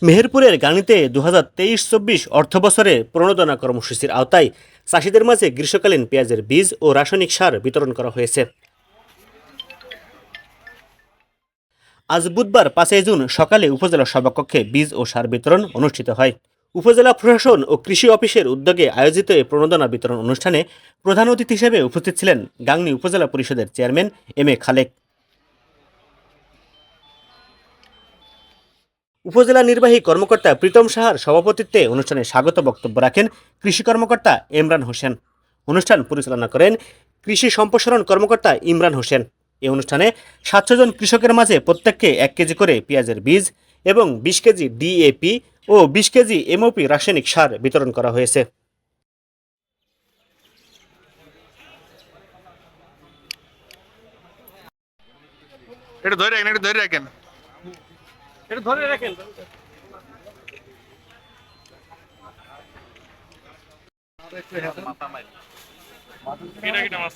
মেহেরপুরের গাংনীতে 2023-24 অর্থবছরে প্রণোদনা কর্মসূচির আওতায় চাষিদের মাঝে গ্রীষ্মকালীন পেঁয়াজের বীজ ও রাসায়নিক সার বিতরণ করা হয়েছে। আজ বুধবার 5 জুন সকালে উপজেলা সভাকক্ষে বীজ ও সার বিতরণ অনুষ্ঠিত হয়। উপজেলা প্রশাসন ও কৃষি অফিসের উদ্যোগে আয়োজিত এই প্রণোদনা বিতরণ অনুষ্ঠানে প্রধান অতিথি হিসেবে উপস্থিত ছিলেন গাংনী উপজেলা পরিষদের চেয়ারম্যান এম.এ. খালেক। উপজেলা নির্বাহী কর্মকর্তা প্রীতম সাহার সভাপতিত্বে অনুষ্ঠানে স্বাগত বক্তব্য রাখেন কৃষি কর্মকর্তা ইমরান হোসেন। অনুষ্ঠান পরিচালনা করেন কৃষি সম্প্রসারণ কর্মকর্তা ইমরান হোসেন। এই অনুষ্ঠানে 700 জন কৃষকের মাঝে প্রত্যেককে 1 কেজি করে পেঁয়াজের বীজ এবং 20 কেজি ডিএপি ও 20 কেজি এমওপি রাসায়নিক সার বিতরণ করা হয়েছে। এটা ধরে রাখেন, এটা ধরে রাখেন, এটা ধরে রাখেন। এটা কি মাছ